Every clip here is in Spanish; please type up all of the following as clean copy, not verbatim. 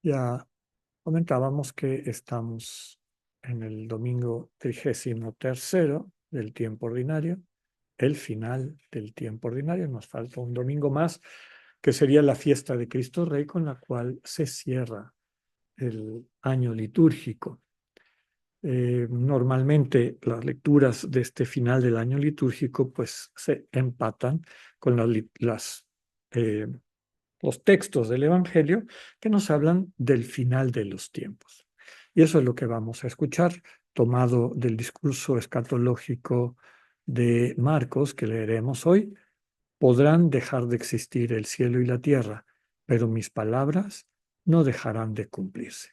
Ya comentábamos que estamos en el domingo 33º del tiempo ordinario, el final del tiempo ordinario. Nos falta un domingo más, que sería la fiesta de Cristo Rey, con la cual se cierra el año litúrgico. Normalmente las lecturas de este final del año litúrgico pues se empatan con eh, los textos del Evangelio que nos hablan del final de los tiempos. Y eso es lo que vamos a escuchar, tomado del discurso escatológico de Marcos que leeremos hoy. Podrán dejar de existir el cielo y la tierra, pero mis palabras no dejarán de cumplirse.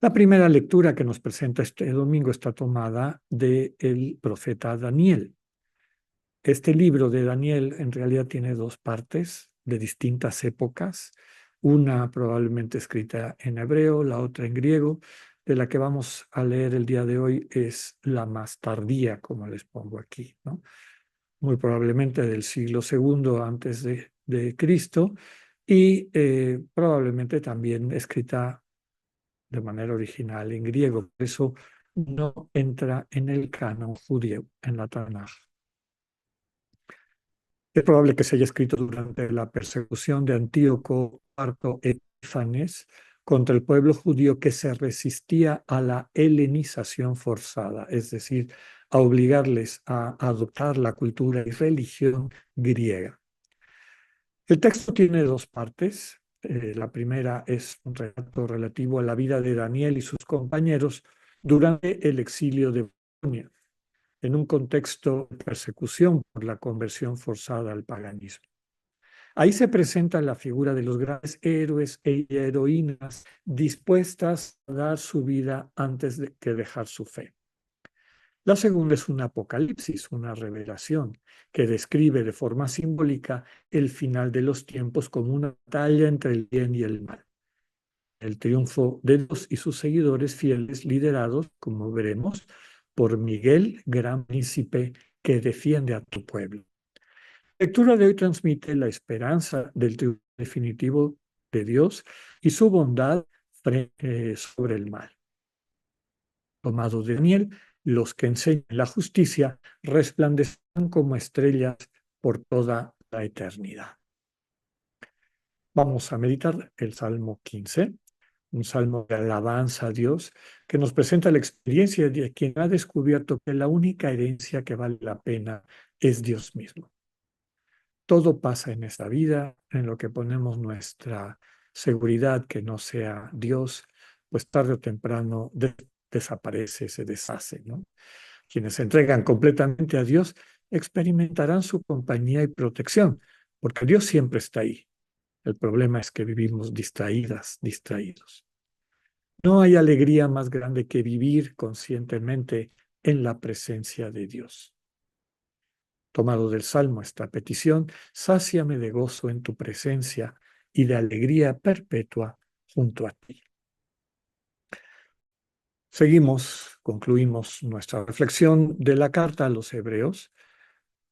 La primera lectura que nos presenta este domingo está tomada del profeta Daniel. Este libro de Daniel en realidad tiene dos partes de distintas épocas, una probablemente escrita en hebreo, la otra en griego. De la que vamos a leer el día de hoy es la más tardía, como les pongo aquí, ¿no? Muy probablemente del siglo segundo antes de Cristo, y probablemente también escrita de manera original en griego. Por eso no entra en el canon judío, en la Tanaj. Es probable que se haya escrito durante la persecución de Antíoco IV Epífanes contra el pueblo judío que se resistía a la helenización forzada, es decir, a obligarles a adoptar la cultura y religión griega. El texto tiene dos partes. La primera es un relato relativo a la vida de Daniel y sus compañeros durante el exilio de Babilonia, en un contexto de persecución por la conversión forzada al paganismo. Ahí se presenta la figura de los grandes héroes e heroínas dispuestas a dar su vida antes de que dejar su fe. La segunda es un apocalipsis, una revelación, que describe de forma simbólica el final de los tiempos como una batalla entre el bien y el mal. El triunfo de Dios y sus seguidores fieles, liderados, como veremos, por Miguel, gran príncipe que defiende a tu pueblo. La lectura de hoy transmite la esperanza del triunfo definitivo de Dios y su bondad sobre el mal. Tomado de Daniel, los que enseñan la justicia resplandecerán como estrellas por toda la eternidad. Vamos a meditar el Salmo 15, un salmo de alabanza a Dios que nos presenta la experiencia de quien ha descubierto que la única herencia que vale la pena es Dios mismo. Todo pasa en esta vida, en lo que ponemos nuestra seguridad que no sea Dios, pues tarde o temprano desaparece, se deshace, ¿no? Quienes se entregan completamente a Dios experimentarán su compañía y protección, porque Dios siempre está ahí. El problema es que vivimos distraídas, distraídos. No hay alegría más grande que vivir conscientemente en la presencia de Dios. Tomado del Salmo esta petición, sáciame de gozo en tu presencia y de alegría perpetua junto a ti. Seguimos, concluimos nuestra reflexión de la carta a los Hebreos,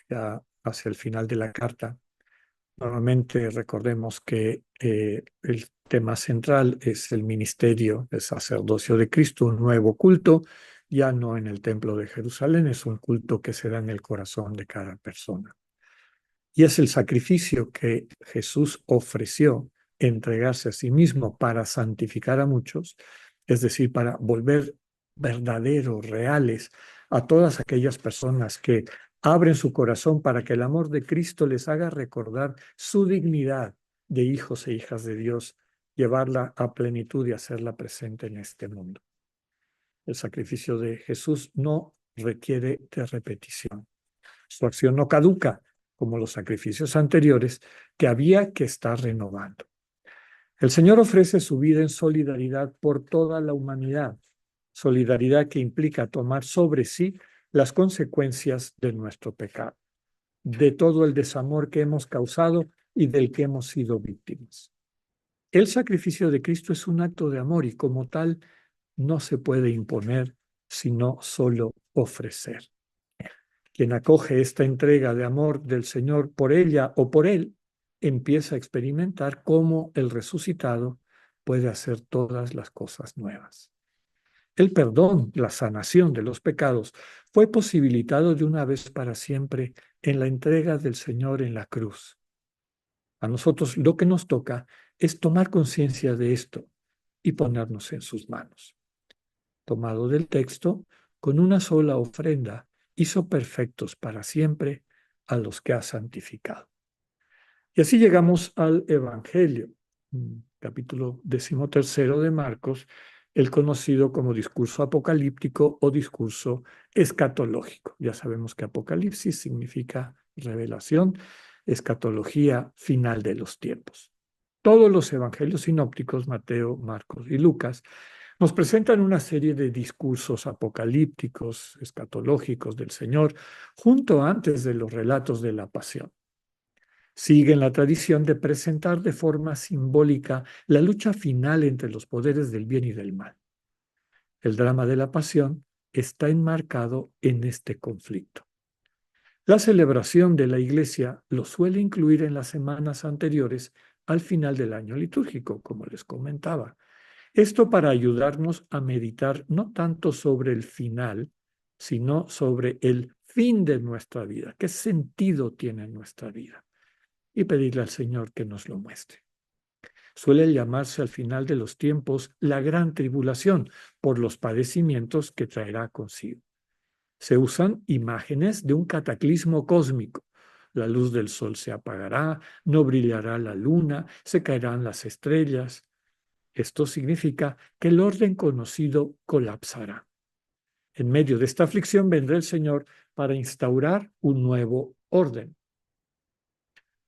ya hacia el final de la carta. Normalmente recordemos que el tema central es el ministerio, el sacerdocio de Cristo, un nuevo culto, ya no en el templo de Jerusalén, es un culto que se da en el corazón de cada persona. Y es el sacrificio que Jesús ofreció, entregarse a sí mismo para santificar a muchos, es decir, para volver verdaderos, reales a todas aquellas personas que abren su corazón para que el amor de Cristo les haga recordar su dignidad de hijos e hijas de Dios, llevarla a plenitud y hacerla presente en este mundo. El sacrificio de Jesús no requiere de repetición. Su acción no caduca, como los sacrificios anteriores, que había que estar renovando. El Señor ofrece su vida en solidaridad por toda la humanidad, solidaridad que implica tomar sobre sí las consecuencias de nuestro pecado, de todo el desamor que hemos causado y del que hemos sido víctimas. El sacrificio de Cristo es un acto de amor y como tal no se puede imponer, sino solo ofrecer. Quien acoge esta entrega de amor del Señor por ella o por él, empieza a experimentar cómo el resucitado puede hacer todas las cosas nuevas. El perdón, la sanación de los pecados, fue posibilitado de una vez para siempre en la entrega del Señor en la cruz. A nosotros lo que nos toca es tomar conciencia de esto y ponernos en sus manos. Tomado del texto, con una sola ofrenda hizo perfectos para siempre a los que ha santificado. Y así llegamos al Evangelio, capítulo 13 de Marcos, el conocido como discurso apocalíptico o discurso escatológico. Ya sabemos que Apocalipsis significa revelación, escatología, final de los tiempos. Todos los evangelios sinópticos, Mateo, Marcos y Lucas, nos presentan una serie de discursos apocalípticos, escatológicos del Señor, junto antes de los relatos de la pasión. Siguen la tradición de presentar de forma simbólica la lucha final entre los poderes del bien y del mal. El drama de la pasión está enmarcado en este conflicto. La celebración de la Iglesia lo suele incluir en las semanas anteriores al final del año litúrgico, como les comentaba. Esto para ayudarnos a meditar no tanto sobre el final, sino sobre el fin de nuestra vida. ¿Qué sentido tiene nuestra vida? Y pedirle al Señor que nos lo muestre. Suele llamarse al final de los tiempos la gran tribulación por los padecimientos que traerá consigo. Se usan imágenes de un cataclismo cósmico. La luz del sol se apagará, no brillará la luna, se caerán las estrellas. Esto significa que el orden conocido colapsará. En medio de esta aflicción vendrá el Señor para instaurar un nuevo orden.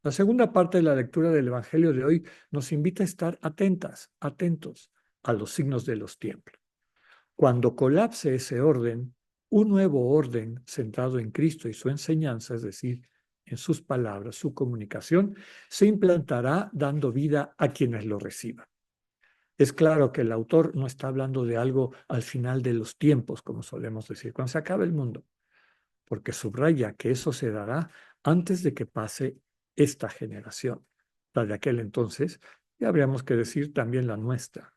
La segunda parte de la lectura del Evangelio de hoy nos invita a estar atentos a los signos de los tiempos. Cuando colapse ese orden, un nuevo orden centrado en Cristo y su enseñanza, es decir, en sus palabras, su comunicación, se implantará dando vida a quienes lo reciban. Es claro que el autor no está hablando de algo al final de los tiempos, como solemos decir, cuando se acabe el mundo, porque subraya que eso se dará antes de que pase esta generación, la de aquel entonces, y habríamos que decir también la nuestra.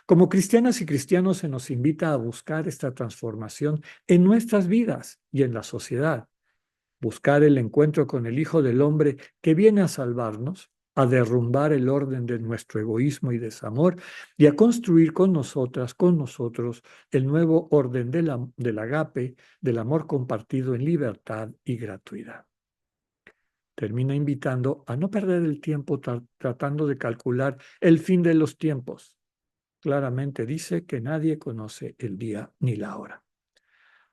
Como cristianas y cristianos se nos invita a buscar esta transformación en nuestras vidas y en la sociedad, buscar el encuentro con el Hijo del Hombre que viene a salvarnos, a derrumbar el orden de nuestro egoísmo y desamor y a construir con nosotras, con nosotros, el nuevo orden del agape, del amor compartido en libertad y gratuidad. Termina invitando a no perder el tiempo tratando de calcular el fin de los tiempos. Claramente dice que nadie conoce el día ni la hora.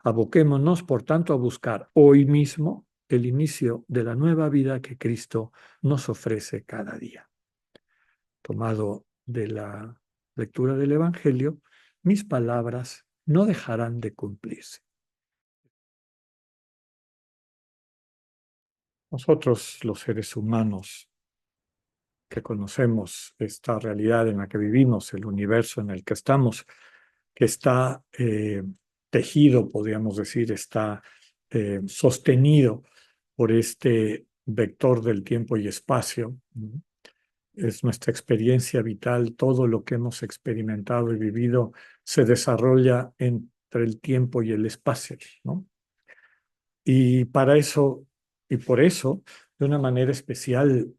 Aboquémonos, por tanto, a buscar hoy mismo el inicio de la nueva vida que Cristo nos ofrece cada día. Tomado de la lectura del Evangelio, mis palabras no dejarán de cumplirse. Nosotros, los seres humanos que conocemos esta realidad en la que vivimos, el universo en el que estamos, que está tejido, podríamos decir, está sostenido por este vector del tiempo y espacio. Es nuestra experiencia vital, todo lo que hemos experimentado y vivido se desarrolla entre el tiempo y el espacio, ¿no? Y para eso, y por eso, de una manera especial,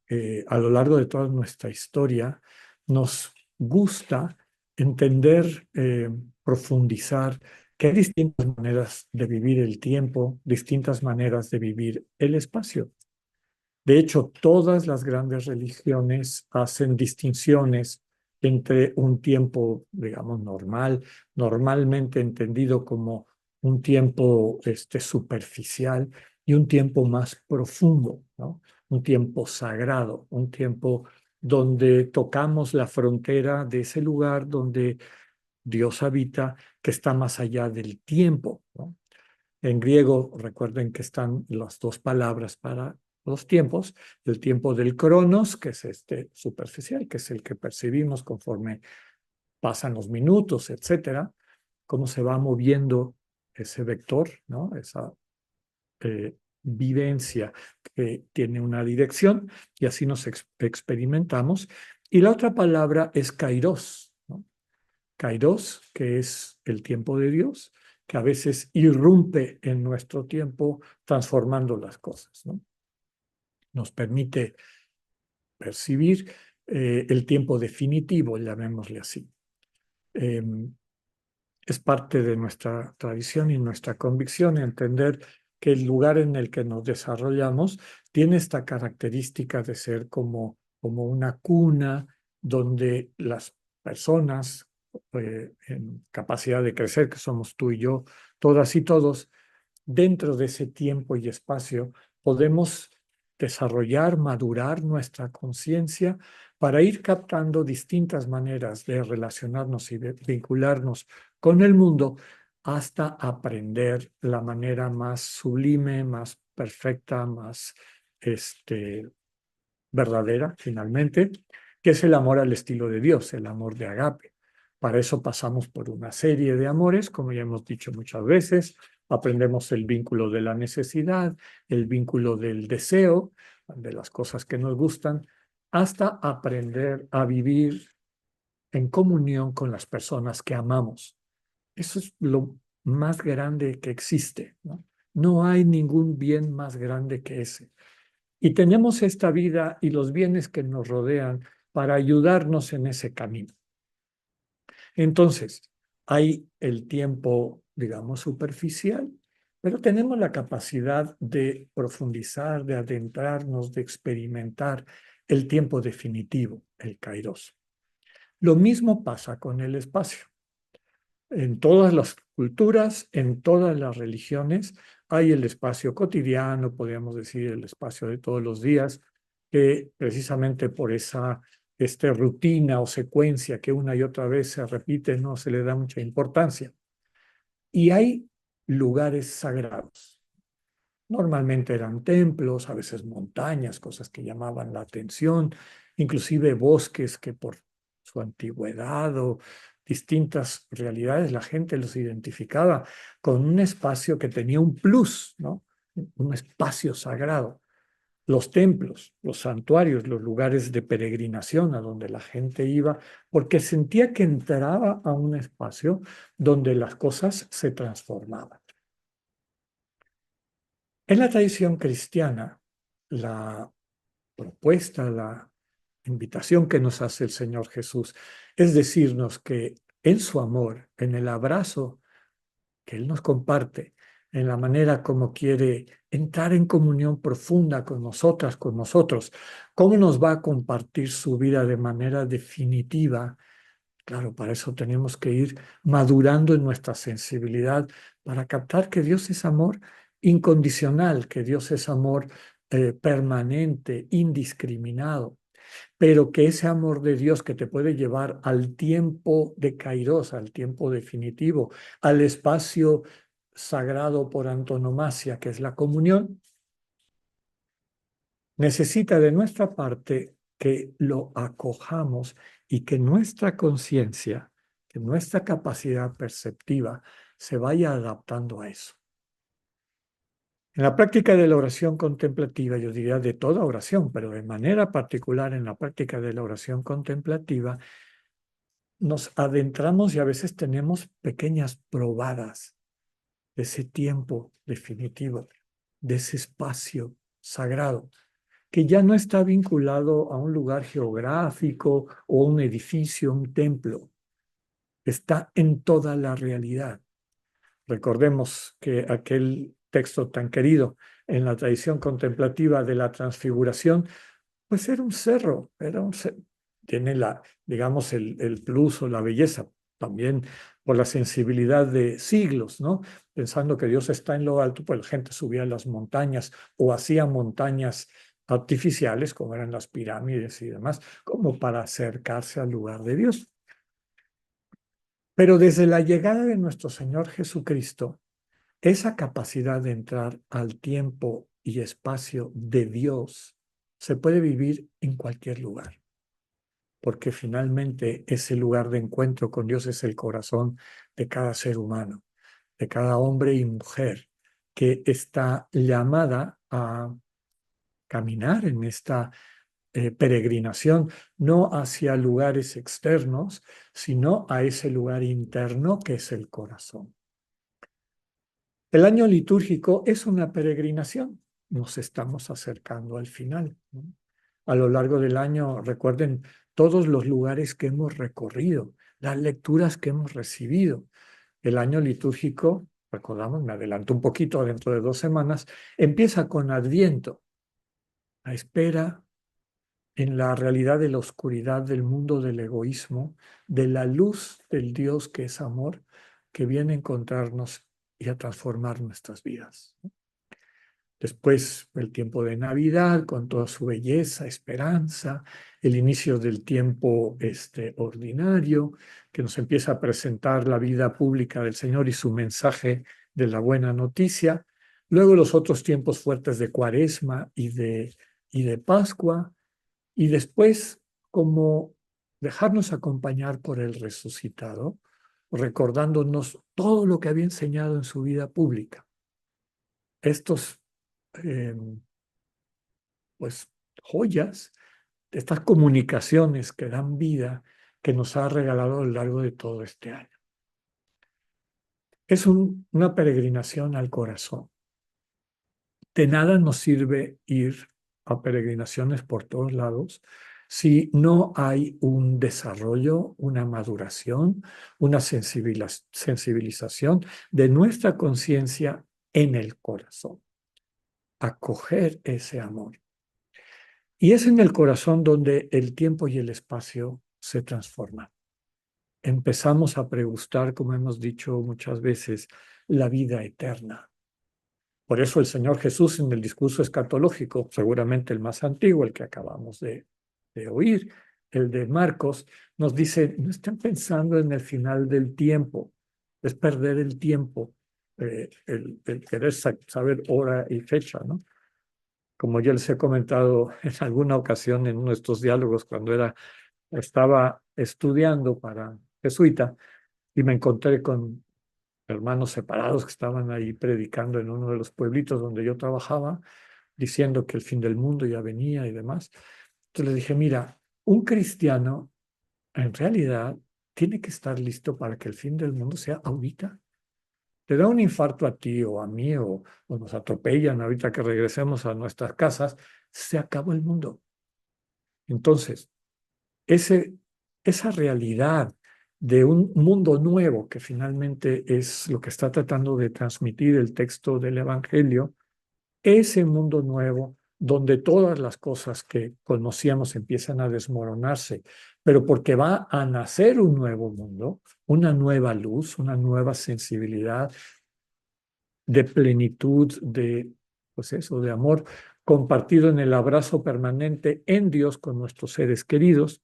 a lo largo de toda nuestra historia, nos gusta entender, profundizar que hay distintas maneras de vivir el tiempo, distintas maneras de vivir el espacio. De hecho, todas las grandes religiones hacen distinciones entre un tiempo, digamos, normal, normalmente entendido como un tiempo superficial y un tiempo más profundo, ¿no? Un tiempo sagrado, un tiempo donde tocamos la frontera de ese lugar donde Dios habita, que está más allá del tiempo, ¿no? En griego, recuerden que están las dos palabras para los tiempos, el tiempo del cronos, que es este superficial, que es el que percibimos conforme pasan los minutos, etcétera, cómo se va moviendo ese vector, ¿no? Esa vivencia que tiene una dirección y así nos experimentamos. Y la otra palabra es kairos, ¿no? Kairos, que es el tiempo de Dios, que a veces irrumpe en nuestro tiempo transformando las cosas, ¿no? Nos permite percibir el tiempo definitivo, llamémosle así. Eh, es parte de nuestra tradición y nuestra convicción entender que el lugar en el que nos desarrollamos tiene esta característica de ser como una cuna donde las personas en capacidad de crecer, que somos tú y yo, todas y todos, dentro de ese tiempo y espacio podemos desarrollar, madurar nuestra conciencia para ir captando distintas maneras de relacionarnos y de vincularnos con el mundo hasta aprender la manera más sublime, más perfecta, más verdadera, finalmente, que es el amor al estilo de Dios, el amor de Agape. Para eso pasamos por una serie de amores, como ya hemos dicho muchas veces, aprendemos el vínculo de la necesidad, el vínculo del deseo, de las cosas que nos gustan, hasta aprender a vivir en comunión con las personas que amamos. Eso es lo más grande que existe, ¿no? No hay ningún bien más grande que ese. Y tenemos esta vida y los bienes que nos rodean para ayudarnos en ese camino. Entonces, hay el tiempo, digamos, superficial, pero tenemos la capacidad de profundizar, de adentrarnos, de experimentar el tiempo definitivo, el kairos. Lo mismo pasa con el espacio. En todas las culturas, en todas las religiones, hay el espacio cotidiano, podríamos decir el espacio de todos los días, que precisamente por esa rutina o secuencia que una y otra vez se repite, no se le da mucha importancia. Y hay lugares sagrados. Normalmente eran templos, a veces montañas, cosas que llamaban la atención, inclusive bosques que por su antigüedad o distintas realidades la gente los identificaba con un espacio que tenía un plus, ¿no? Un espacio sagrado. Los templos, los santuarios, los lugares de peregrinación a donde la gente iba, porque sentía que entraba a un espacio donde las cosas se transformaban. En la tradición cristiana, la propuesta, la invitación que nos hace el Señor Jesús es decirnos que en su amor, en el abrazo que Él nos comparte, en la manera como quiere entrar en comunión profunda con nosotras, con nosotros, cómo nos va a compartir su vida de manera definitiva. Claro, para eso tenemos que ir madurando en nuestra sensibilidad para captar que Dios es amor incondicional, que Dios es amor permanente, indiscriminado, pero que ese amor de Dios que te puede llevar al tiempo de Kairos, al tiempo definitivo, al espacio sagrado por antonomasia, que es la comunión, necesita de nuestra parte que lo acojamos y que nuestra conciencia, que nuestra capacidad perceptiva se vaya adaptando a eso. En la práctica de la oración contemplativa, yo diría de toda oración, pero de manera particular en la práctica de la oración contemplativa, nos adentramos y a veces tenemos pequeñas probadas de ese tiempo definitivo, de ese espacio sagrado, que ya no está vinculado a un lugar geográfico o un edificio, un templo, está en toda la realidad. Recordemos que aquel texto tan querido en la tradición contemplativa de la transfiguración, pues era un cerro. Tiene digamos, el plus o la belleza, también por la sensibilidad de siglos, ¿no? Pensando que Dios está en lo alto, pues la gente subía a las montañas o hacía montañas artificiales, como eran las pirámides y demás, como para acercarse al lugar de Dios. Pero desde la llegada de nuestro Señor Jesucristo, esa capacidad de entrar al tiempo y espacio de Dios se puede vivir en cualquier lugar, porque finalmente ese lugar de encuentro con Dios es el corazón de cada ser humano, de cada hombre y mujer que está llamada a caminar en esta peregrinación, no hacia lugares externos, sino a ese lugar interno que es el corazón. El año litúrgico es una peregrinación. Nos estamos acercando al final, ¿no? A lo largo del año, recuerden todos los lugares que hemos recorrido, las lecturas que hemos recibido. El año litúrgico, recordamos, me adelanto un poquito, dentro de 2 semanas, empieza con Adviento, la espera en la realidad de la oscuridad del mundo del egoísmo, de la luz del Dios que es amor, que viene a encontrarnos y a transformar nuestras vidas. Después el tiempo de Navidad con toda su belleza, esperanza, el inicio del tiempo ordinario, que nos empieza a presentar la vida pública del Señor y su mensaje de la buena noticia. Luego los otros tiempos fuertes de Cuaresma y de Pascua. Y después, como dejarnos acompañar por el resucitado, recordándonos todo lo que había enseñado en su vida pública. Estos eh, pues joyas, estas comunicaciones que dan vida, que nos ha regalado a lo largo de todo este año. Es una peregrinación al corazón. De nada nos sirve ir a peregrinaciones por todos lados si no hay un desarrollo, una maduración, una sensibilización de nuestra conciencia en el corazón. Acoger ese amor. Y es en el corazón donde el tiempo y el espacio se transforman. Empezamos a pregustar, como hemos dicho muchas veces, la vida eterna. Por eso el Señor Jesús en el discurso escatológico, seguramente el más antiguo, el que acabamos de oír, el de Marcos, nos dice, no estén pensando en el final del tiempo, es perder el tiempo, el querer saber hora y fecha, ¿no? Como yo les he comentado en alguna ocasión en nuestros diálogos cuando estaba estudiando para jesuita y me encontré con hermanos separados que estaban ahí predicando en uno de los pueblitos donde yo trabajaba, diciendo que el fin del mundo ya venía y demás. Entonces les dije, mira, un cristiano en realidad tiene que estar listo para que el fin del mundo sea ahorita. Te da un infarto a ti o a mí o nos atropellan ahorita que regresemos a nuestras casas, se acabó el mundo. Entonces, esa realidad de un mundo nuevo, que finalmente es lo que está tratando de transmitir el texto del Evangelio, ese mundo nuevo donde todas las cosas que conocíamos empiezan a desmoronarse, pero porque va a nacer un nuevo mundo, una nueva luz, una nueva sensibilidad de plenitud, pues eso, de amor compartido en el abrazo permanente en Dios con nuestros seres queridos,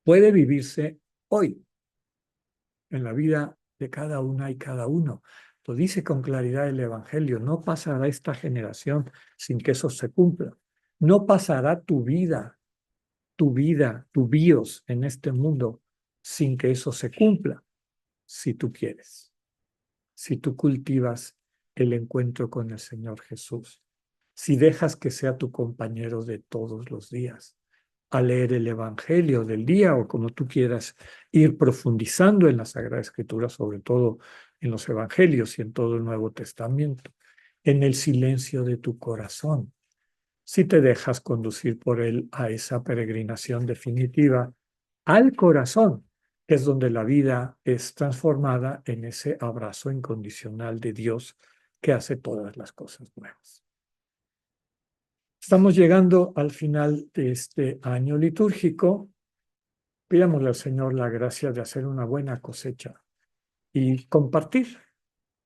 puede vivirse hoy en la vida de cada una y cada uno. Lo dice con claridad el Evangelio, no pasará esta generación sin que eso se cumpla. No pasará tu bios en este mundo sin que eso se cumpla, si tú quieres, si tú cultivas el encuentro con el Señor Jesús, si dejas que sea tu compañero de todos los días, a leer el Evangelio del día o como tú quieras ir profundizando en la Sagrada Escritura, sobre todo en los Evangelios y en todo el Nuevo Testamento, en el silencio de tu corazón, si te dejas conducir por él a esa peregrinación definitiva al corazón, que es donde la vida es transformada en ese abrazo incondicional de Dios que hace todas las cosas nuevas. Estamos llegando al final de este año litúrgico. Pidámosle al Señor la gracia de hacer una buena cosecha y compartir.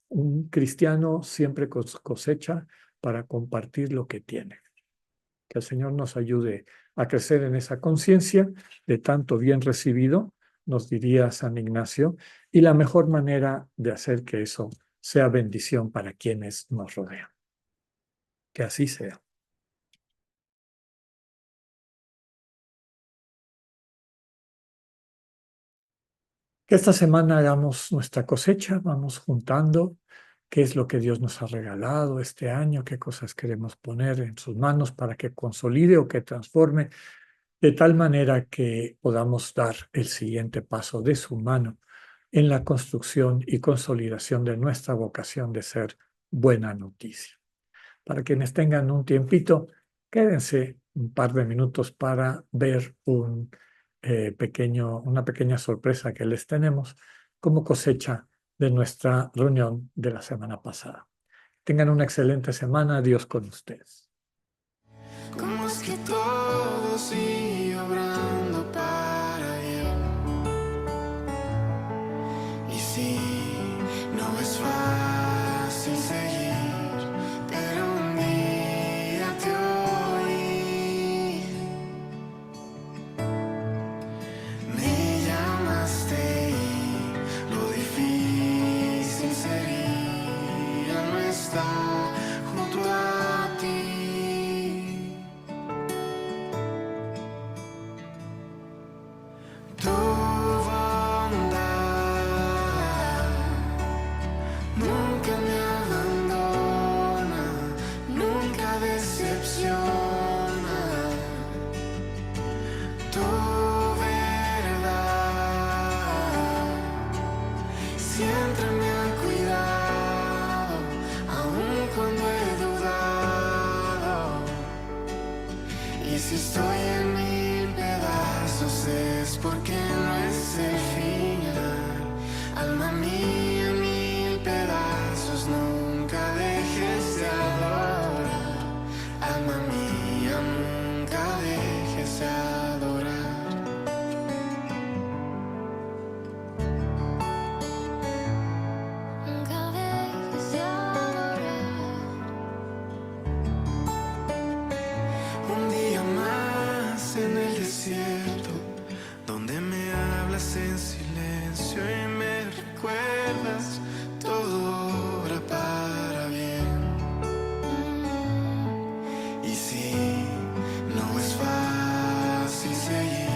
Un cristiano siempre cosecha para compartir lo que tiene. Que el Señor nos ayude a crecer en esa conciencia de tanto bien recibido, nos diría San Ignacio, y la mejor manera de hacer que eso sea bendición para quienes nos rodean. Que así sea. Que esta semana hagamos nuestra cosecha, vamos juntando qué es lo que Dios nos ha regalado este año, qué cosas queremos poner en sus manos para que consolide o que transforme, de tal manera que podamos dar el siguiente paso de su mano en la construcción y consolidación de nuestra vocación de ser buena noticia. Para quienes tengan un tiempito, quédense un par de minutos para ver una pequeña sorpresa que les tenemos como cosecha de nuestra reunión de la semana pasada. Tengan una excelente semana. Dios con ustedes. ¿Cómo es que todo sigue obrando para bien? Y sí, no es fácil seguir, pero un día te oí. Me llamaste y lo difícil sería no estar junto a ti. Tu bondad nunca me abandona, nunca decepciona. Tu verdad siempre me ha cuidado, aun cuando he dudado. Y si estoy en mil pedazos es porque no es el final. Alma mía, en mil pedazos, nunca dejes de adorar. Alma mía, nunca dejes de adorar. Nunca dejes de adorar. Un día más en el desierto, donde me hablas en silencio y me recuerdas todo obra para bien. Y sí, no es fácil seguir,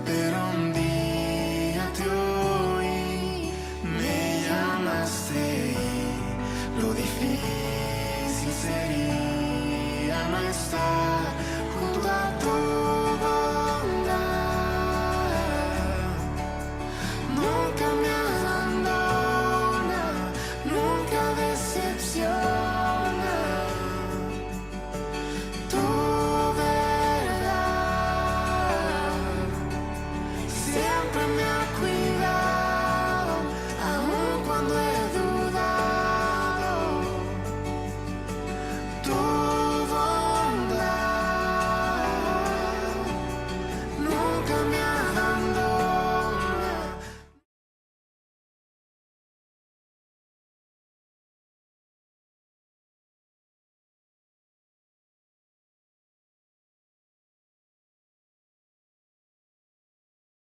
pero un día te oí, me llamaste y lo difícil sería no estar